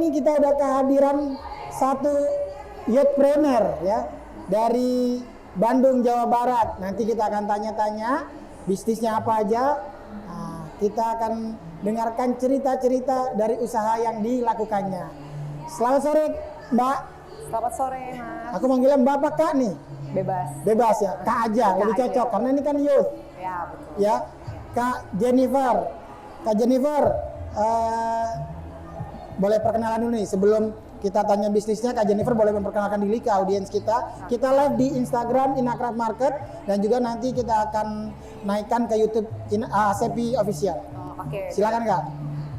ini kita ada kehadiran satu youthpreneur ya dari Bandung, Jawa Barat. Nanti kita akan tanya-tanya bisnisnya apa aja. Nah, kita akan dengarkan cerita-cerita dari usaha yang dilakukannya. Selamat sore, Mbak. Selamat sore, Mas. Aku manggilnya Mbak apa Kak nih? Bebas. Bebas ya, Kak aja, lebih cocok karena ini kan youth. Ya, betul. Ya, Kak Jennifer. Kak Jennifer, boleh perkenalan dulu nih sebelum kita tanya bisnisnya. Kak Jennifer boleh memperkenalkan diri ke audiens kita. Kita live di Instagram Inakraf Market dan juga nanti kita akan naikkan ke YouTube Sepi Official. Oh, oke. Silakan Kak.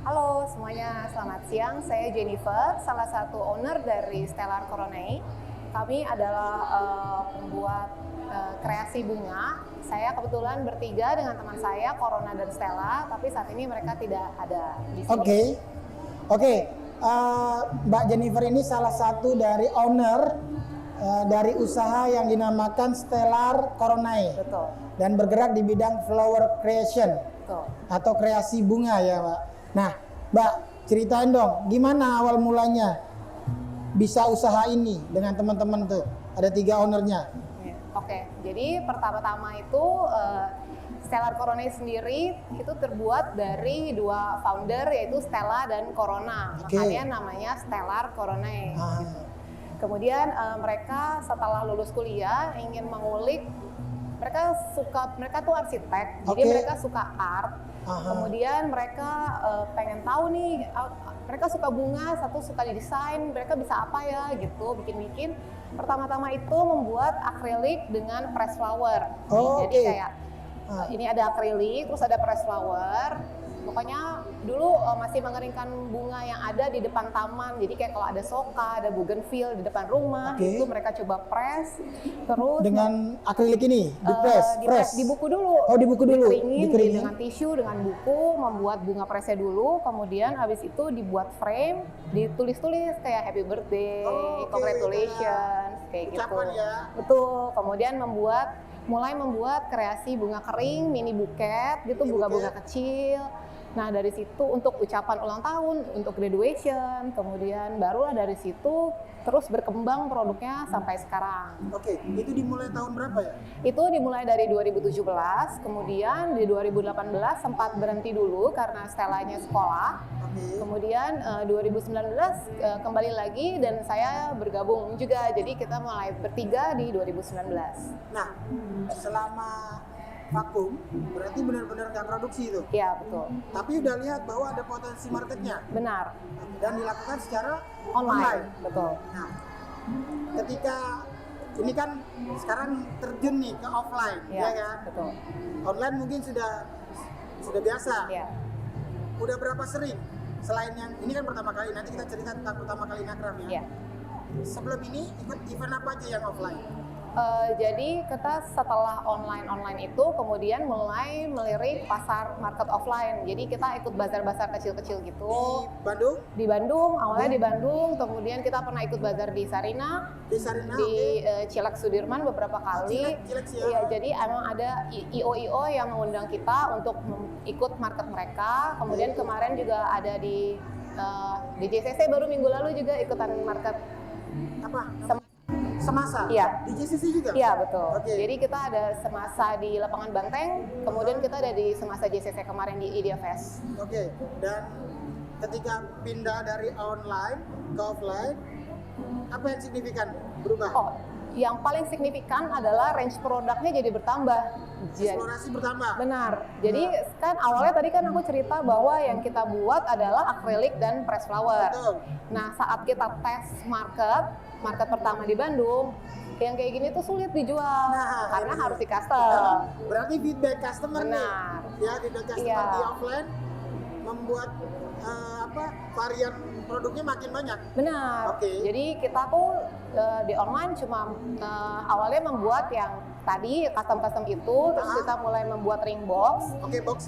Halo semuanya, selamat siang. Saya Jennifer, salah satu owner dari Stellar Coronae. Kami adalah pembuat kreasi bunga. Saya kebetulan bertiga dengan teman saya, Corona dan Stella, tapi saat ini mereka tidak ada di sini. Oke. Mbak Jennifer ini salah satu dari owner dari usaha yang dinamakan Stellar Coronae. Betul. Dan bergerak di bidang flower creation. Betul. Atau kreasi bunga ya Mbak. Nah Mbak, ceritain dong gimana awal mulanya bisa usaha ini dengan teman-teman tuh. Ada 3 ownernya. Oke, jadi pertama-tama itu Stellar Coronae sendiri itu terbuat dari 2 founder yaitu Stella dan Corona. Makanya namanya Stellar Coronae. Gitu. Kemudian mereka setelah lulus kuliah ingin mengulik, mereka tuh arsitek, jadi mereka suka art. Kemudian mereka pengen tahu nih, mereka suka bunga, satu suka desain, mereka bisa apa ya gitu, bikin-bikin. Pertama-tama itu membuat akrilik dengan press flower. Jadi kayak ini ada akrilik, terus ada press flower. Pokoknya dulu masih mengeringkan bunga yang ada di depan taman. Jadi kayak kalau ada soka, ada bougainville di depan rumah, itu mereka coba press. Terus dengan akrilik ini, press di buku dulu. Oh, di buku dulu. Dikeringin dengan tisu, dengan buku, membuat bunga pressnya dulu. Kemudian habis itu dibuat frame, ditulis-tulis kayak happy birthday, congratulations, kayak gitu. Ya. Betul. Kemudian mulai membuat kreasi bunga kering, mini buket, gitu, bunga-bunga kecil. Nah dari situ untuk ucapan ulang tahun, untuk graduation, kemudian barulah dari situ terus berkembang produknya sampai sekarang. Oke, itu dimulai tahun berapa ya? Itu dimulai dari 2017, kemudian di 2018 sempat berhenti dulu karena Stellanya sekolah. Kemudian 2019 kembali lagi dan saya bergabung juga, jadi kita mulai bertiga di 2019. Nah, selama vakum berarti benar-benar nggak produksi itu? Iya, betul. Tapi udah lihat bahwa ada potensi marketnya? Benar. Dan dilakukan secara online. Betul. Nah, ketika ini kan sekarang terjun nih ke offline, ya kan? Betul. Online mungkin sudah biasa. Iya. Udah berapa sering? Selain yang ini kan pertama kali, nanti kita cerita tentang pertama kali Inakraf ya. Iya. Sebelum ini ikut event apa aja yang offline? Jadi kita setelah online itu kemudian mulai melirik pasar market offline. Jadi kita ikut bazar-bazar kecil-kecil gitu. Di Bandung? Di Bandung, awalnya di Bandung. Kemudian kita pernah ikut bazar di Sarina. Di Cilak Sudirman beberapa kali. Iya, jadi emang ada IO yang mengundang kita untuk ikut market mereka. Kemudian kemarin juga ada di JCC baru minggu lalu juga ikutan market. Apa? Semasa? Iya. Di JCC juga? Iya, betul. Jadi kita ada semasa di lapangan Banteng, kemudian kita ada di semasa JCC kemarin di Idea Fest. Dan ketika pindah dari online ke offline, apa yang signifikan berubah? Yang paling signifikan adalah range produknya jadi bertambah. Eksplorasi bertambah? Benar. Jadi kan awalnya tadi kan aku cerita bahwa yang kita buat adalah akrilik dan press flower. Nah saat kita tes market pertama di Bandung, yang kayak gini tuh sulit dijual karena harus di custom. Berarti feedback customer nih, ya feedback customer di offline membuat varian produknya makin banyak. Benar. Jadi kita tuh di online cuma awalnya membuat yang tadi custom itu, terus kita mulai membuat ring box,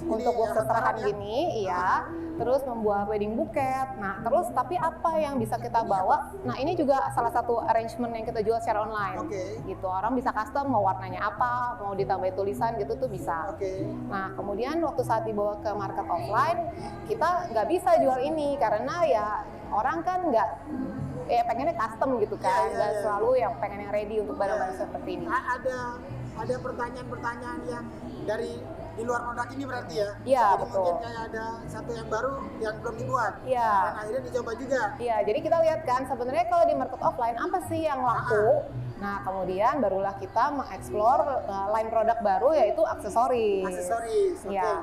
untuk box seserahan gini, iya. Terus membuat wedding buket. Nah, terus tapi apa yang bisa kita bawa? Nah, ini juga salah satu arrangement yang kita jual secara online. Gitu, orang bisa custom mau warnanya apa, mau ditambahin tulisan gitu tuh bisa. Nah, kemudian waktu saat dibawa ke market offline, kita nggak bisa bisa jual ini karena ya orang kan nggak pengennya custom gitu kan, nggak selalu yang pengen yang ready untuk barang-barang seperti ini. Ada pertanyaan-pertanyaan yang dari di luar produk ini berarti ya? Iya, jadi betul. mungkin kayak ada satu yang baru yang belum dibuat. Iya. Dan akhirnya dicoba juga. Iya, jadi kita lihat kan sebenarnya kalau di market offline apa sih yang laku? Nah, kemudian barulah kita mengeksplor line produk baru yaitu aksesoris. Aksesoris, oke. Iya.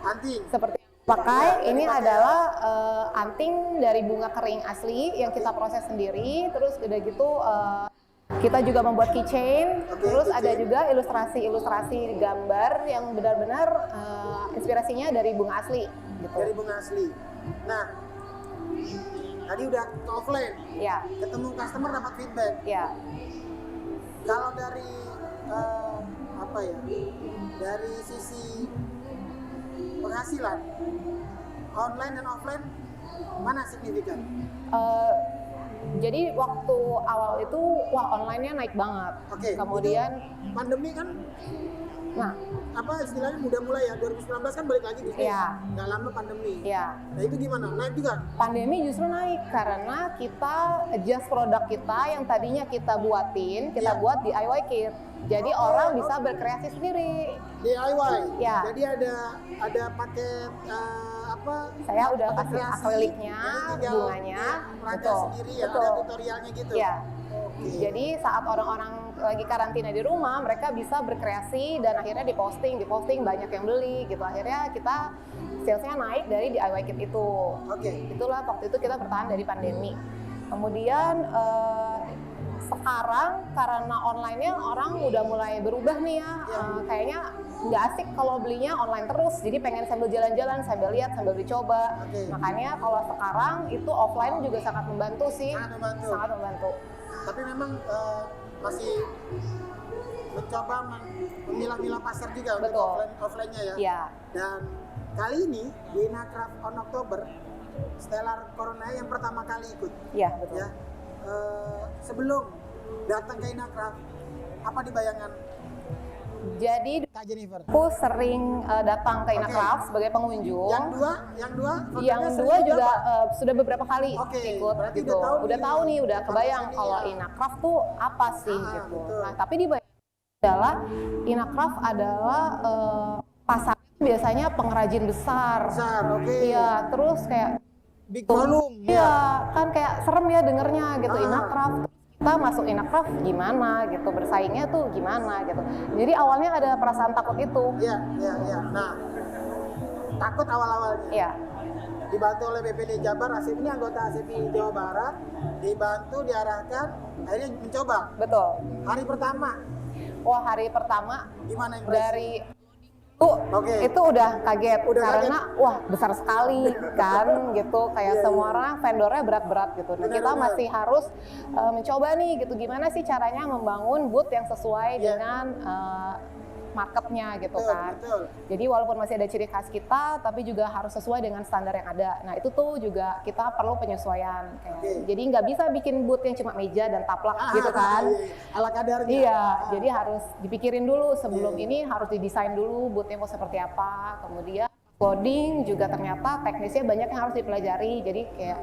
Anting. Seperti yang pakai ini adalah anting dari bunga kering asli yang kita proses sendiri. Terus udah gitu kita juga membuat keychain. Terus ada juga ilustrasi gambar yang benar-benar inspirasinya dari bunga asli. Gitu. Dari bunga asli. Nah, tadi udah ke offline. Ya. Ketemu customer dapat feedback. Ya. Kalau dari apa ya? Dari sisi penghasilan online dan offline mana signifikan? Jadi waktu awal itu online-nya naik banget. Oke. Kemudian pandemi kan, nah apa istilahnya udah mulai ya 2019 kan balik lagi bisnis. Iya. Nggak lama pandemi. ya Nah itu gimana? Naik juga? pandemi justru naik karena kita adjust produk kita yang tadinya kita buatin, kita Iya. buat DIY kit. Jadi orang bisa berkreasi sendiri. DIY. Ya. Jadi ada paket apa? Saya udah paket kasih kreasi. akriliknya, Jadi tinggal bunganya, merancang sendiri ya. betul. Ada tutorialnya gitu. Ya. Oke. Jadi saat orang-orang lagi karantina di rumah, mereka bisa berkreasi dan akhirnya diposting banyak yang beli gitu. Akhirnya kita salesnya naik dari DIY kit itu. Oke. Itulah waktu itu kita bertahan dari pandemi. Kemudian sekarang karena online-nya orang udah mulai berubah nih ya, kayaknya nggak asik kalau belinya online terus. Jadi pengen sambil jalan-jalan, sambil lihat, sambil dicoba. Oke. Makanya kalau sekarang itu offline juga sangat membantu sih. Sangat membantu. Sangat membantu. Tapi memang masih mencoba memilah-milah pasar juga untuk Betul. offline-nya ya. Iya. Dan kali ini di Inacraft on October, Stellar Corona yang pertama kali ikut. Iya, betul. Ya. Sebelum datang ke Inacraft, apa di bayangan Jadi Kak Jennifer? aku sering datang ke Inacraft sebagai pengunjung. Yang dua Yang fotonya dua sering juga sudah beberapa kali Oke, ikut berarti gitu. udah tahu nih, Udah kebayang ini kalau ya. Inacraft tuh apa sih gitu. betul. Nah, tapi di adalah Inacraft adalah pasar biasanya pengrajin besar. besar, oke. Iya, terus kayak Big volume. iya, kan kayak serem ya dengernya gitu. Inacraft, kita masuk Inacraft gimana gitu, bersaingnya tuh gimana gitu. Jadi awalnya ada perasaan takut itu. Iya. Nah, takut awal-awalnya. Iya. Dibantu oleh BPD Jabar, Asep ini anggota ASEPI Jawa Barat, dibantu, diarahkan, akhirnya mencoba. Betul. Hari pertama, Wah, hari pertama gimana impresi? dari itu udah kaget Udah karena wah besar sekali kan gitu, kayak semua orang vendornya berat-berat gitu. Nah, kita masih harus mencoba nih gitu, gimana sih caranya membangun booth yang sesuai dengan marketnya gitu kan. Betul. Jadi walaupun masih ada ciri khas kita, tapi juga harus sesuai dengan standar yang ada. Nah, itu tuh juga kita perlu penyesuaian. Kayak. Jadi nggak bisa bikin booth yang cuma meja dan taplak gitu kan. Ala kadarnya. Iya, jadi harus dipikirin dulu sebelum ini, harus didesain dulu boothnya mau seperti apa. Kemudian coding juga ternyata teknisnya banyak yang harus dipelajari. Jadi kayak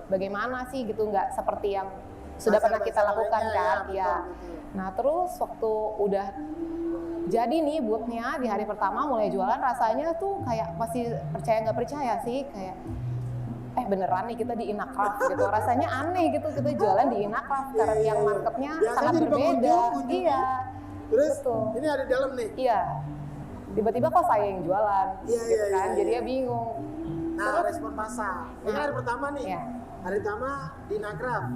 bagaimana sih gitu, nggak seperti yang sudah pernah kita lakukan kan. Iya. Nah, terus waktu udah jadi nih boothnya di hari pertama mulai jualan, rasanya tuh kayak masih percaya nggak percaya sih, kayak beneran nih kita di Inacraft gitu. Rasanya aneh gitu kita jualan di Inacraft karena yang marketnya sangat berbeda. Iya. Terus betul. Ini ada di dalam nih. Iya. Tiba-tiba kok saya yang jualan gitu kan. Jadi dia bingung. Nah, respon pasar. Ini hari pertama nih. Iya. Hari pertama di Inacraft.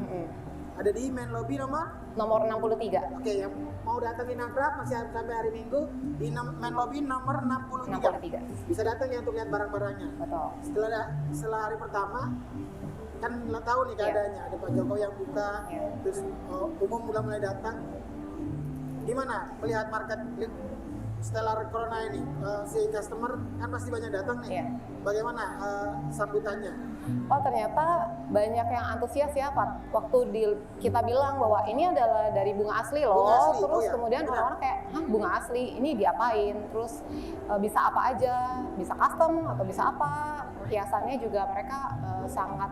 Ada di main lobby nomor 63. Oke, yang mau datang di Inacraft masih sampai hari Minggu di main lobby nomor 63. Bisa datang ya untuk lihat barang-barangnya. Betul. Setelah hari pertama kan tahu nih keadaannya, ada Pak Jokowi yang buka, terus umum mulai datang. Gimana melihat market Stellar Corona ini? Si customer kan pasti banyak datang nih. Bagaimana sambutannya? Oh, ternyata banyak yang antusias ya Pak. Waktu kita bilang bahwa ini adalah dari bunga asli loh. Bunga asli. Terus kemudian orang-orang kayak, "Hah, bunga asli? Ini diapain? Terus bisa apa aja? Bisa custom atau bisa apa?" hiasannya juga mereka sangat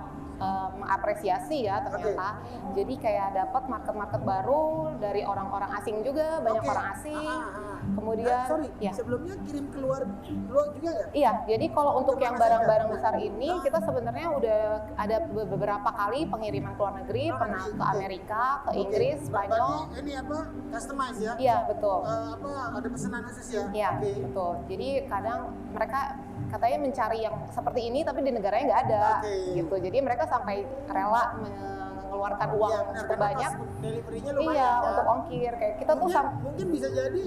mengapresiasi ya ternyata. Jadi kayak dapat market baru dari orang-orang asing juga, banyak orang asing. Kemudian ya. Sebelumnya kirim keluar juga ya? Iya, jadi kalau untuk yang barang-barang besar ini kita sebenarnya udah ada beberapa kali pengiriman ke luar negeri, pernah ke Amerika, ke Inggris, Spanyol. Ini apa? Customize ya? Iya, betul. Ada pesanan khusus ya? Iya, betul. Jadi kadang mereka katanya mencari yang seperti ini tapi di negaranya nggak ada gitu. Jadi mereka sampai rela mengeluarkan uang cukup banyak. Delivery-nya lumayan. Iya, ya? untuk ongkir kayak kita mungkin bisa jadi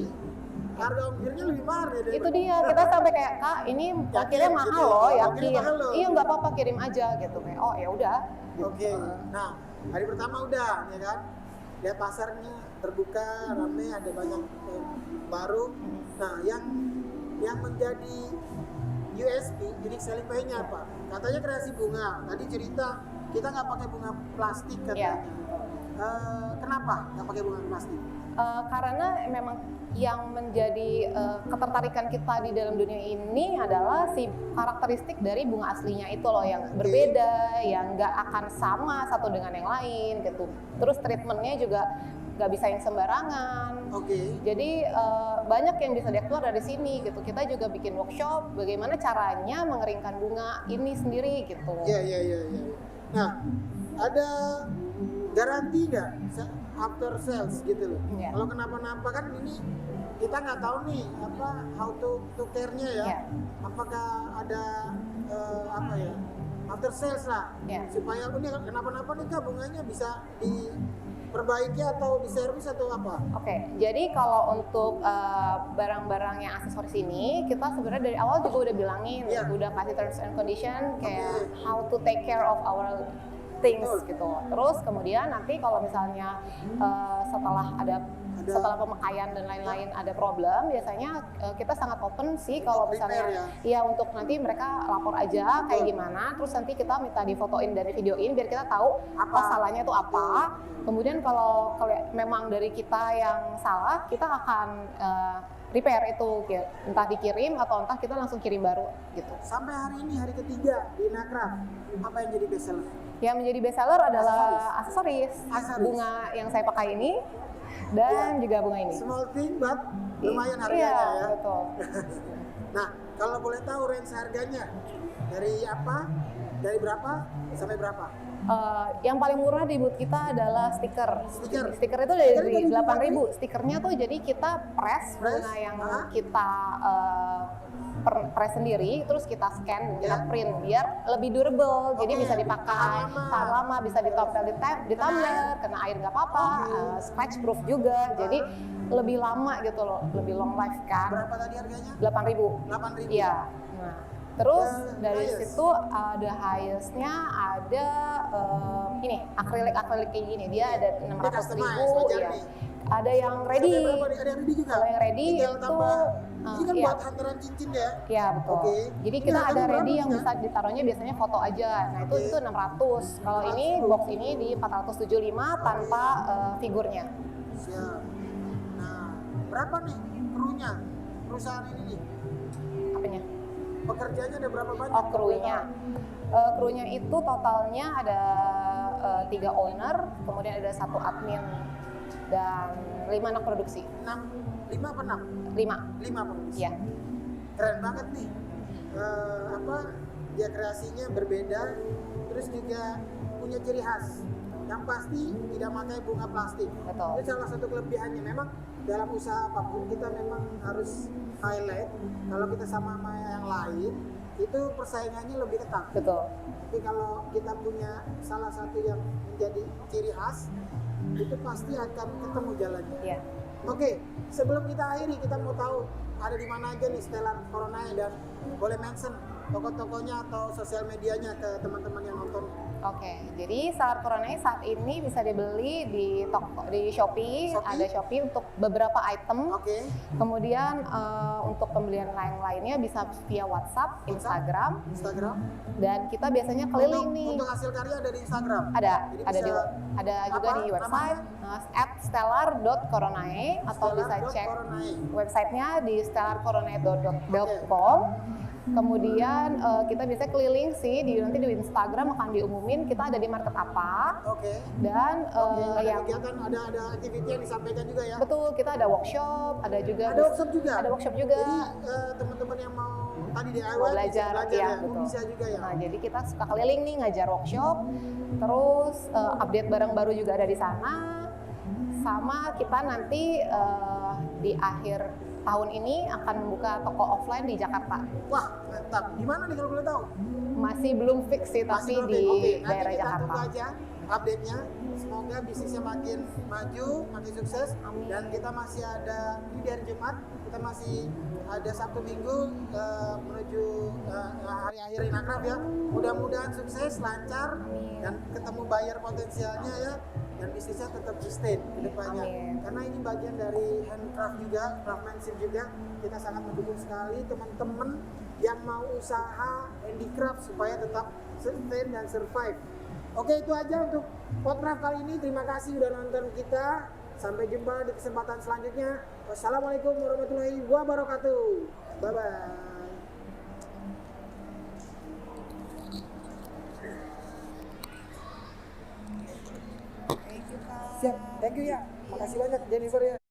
harga ongkirnya lebih mahal ya. Itu dia, kita sampai kayak, Kak, ini ongkirnya mahal gitu, loh, yakin. Mahal loh. Iya, nggak apa-apa, kirim aja gitu. Kayak, oh ya udah. Oke. Nah, hari pertama udah, ya kan? Lihat pasarnya terbuka, ramai, ada banyak baru. Nah, yang menjadi USP, unique selling point-nya apa? Katanya kreasi bunga. Tadi cerita kita nggak pakai bunga plastik katanya. Kenapa nggak pakai bunga plastik? Karena memang yang menjadi ketertarikan kita di dalam dunia ini adalah si karakteristik dari bunga aslinya itu loh, yang berbeda, yang nggak akan sama satu dengan yang lain gitu. Terus treatmentnya juga nggak bisa yang sembarangan. Jadi banyak yang bisa dieksplor dari sini gitu. Kita juga bikin workshop bagaimana caranya mengeringkan bunga ini sendiri gitu. Iya. Nah, ada garansi nggak after sales gitu loh? Kalau kenapa-napa kan ini kita nggak tahu nih apa how to care-nya ya. Apakah ada after sales lah supaya ini kenapa-napa nih Kak, bunganya bisa diperbaiki atau diservis atau apa? Jadi kalau untuk barang-barang yang aksesoris ini kita sebenarnya dari awal juga udah bilangin, udah kasih terms and condition kayak how to take care of our things gitu. Terus kemudian nanti kalau misalnya setelah pemakaian dan lain-lain ada problem, biasanya kita sangat open sih kalau misalnya untuk nanti mereka lapor aja kayak gimana, terus nanti kita minta difotoin dan videoin biar kita tahu salahnya itu apa. Kemudian kalau memang dari kita yang salah, kita akan repair itu, entah dikirim atau entah kita langsung kirim baru gitu. Sampai hari ini hari ketiga di Nakraf, apa yang jadi best seller? Yang menjadi best seller adalah aksesoris. Bunga yang saya pakai ini dan juga bunga ini. Small thing but lumayan harganya ya. Betul. Nah, kalau boleh tahu range harganya dari apa? Dari berapa sampai berapa? Yang paling murah di booth kita adalah stiker. Stiker itu dari 8.000. Stikernya tuh jadi kita press bunga yang kita press sendiri, terus kita scan, kita print biar lebih durable, jadi bisa dipakai tahan lama, bisa ditempel di tumbler, kena air nggak apa-apa, scratch proof juga, jadi lebih lama gitu loh, lebih long life kan. Berapa tadi harganya? 8.000. Iya. Nah, terus dari situ ada highest-nya, ada ini akrilik kayak gini, dia ada 600.000 ya. Ada yang ready. Ada yang ready juga. Kalau yang ready tinggal itu tambah. Ini kan buat hantaran cincin ya? Iya betul. Jadi kita ada ready yang bisa ditaruhnya biasanya foto aja. Nah itu 600. Kalau ini box ini di 475 tanpa figurnya. Siap. Nah berapa nih krunya perusahaan ini nih? Apanya? Pekerjanya ada berapa banyak? Krunya. Krunya itu totalnya ada 3 owner, kemudian ada 1 admin dan 5 anak produksi. 5 apa 6? 5 produksi. Iya. Keren banget nih. Dia kreasinya berbeda, terus juga punya ciri khas. Yang pasti tidak pakai bunga plastik. Betul. Itu salah satu kelebihannya. Memang dalam usaha apapun kita memang harus highlight. Kalau kita sama yang lain, itu persaingannya lebih ketat. Betul. Tapi kalau kita punya salah satu yang menjadi ciri khas, itu pasti akan ketemu jalannya. Iya. Oke, sebelum kita akhiri, kita mau tahu ada di mana aja nih Stellar Corona dan boleh mention toko-tokonya atau sosial medianya ke teman-teman yang nonton. Oke, jadi Stellar Coronai saat ini bisa dibeli di toko di Shopee, Shopee? ada Shopee untuk beberapa item. Oke. Kemudian untuk pembelian lainnya bisa via WhatsApp, Instagram, dan kita biasanya keliling nih. Untuk hasil karya ada di Instagram. Ada, Jadi ada bisa- ada juga apa di website @stellar.coronai atau bisa cek websitenya di stellarcoronai.com. Kemudian kita bisa keliling sih nanti di Instagram akan diumumin kita ada di market apa. Oke. Dan Ada yang kegiatan, ada aktiviti yang disampaikan juga ya. betul kita ada workshop, ada juga Ada workshop juga. Ada workshop juga. Jadi teman-teman yang mau tadi DIY Mau belajar, ya, betul. bisa juga ya. Nah, jadi kita suka keliling nih ngajar workshop, terus update barang baru juga ada di sana. Sama kita nanti di akhir tahun ini akan membuka toko offline di Jakarta. Wah, mantap. Di mana nih kalau boleh tahu? Masih belum fix sih, tapi Masih di belum. Oke, nanti daerah kita Jakarta. tunggu aja update-nya. Semoga bisnisnya makin maju, makin sukses. Amin. Dan kita masih ada ini dari Jumat, kita masih ada Sabtu Minggu menuju hari akhir Inakraf ya. Mudah-mudahan sukses, lancar, Amin. dan ketemu buyer potensialnya ya. Dan bisnisnya tetap sustain ke depannya. Amin. Karena ini bagian dari handcraft juga, craftsmanship juga. Kita sangat mendukung sekali teman-teman yang mau usaha handicraft supaya tetap sustain dan survive. Oke, itu aja untuk Podcraft kali ini. Terima kasih udah nonton kita. Sampai jumpa di kesempatan selanjutnya. Wassalamualaikum warahmatullahi wabarakatuh. Bye-bye. Siap, thank you ya. Makasih banyak Jennifer ya.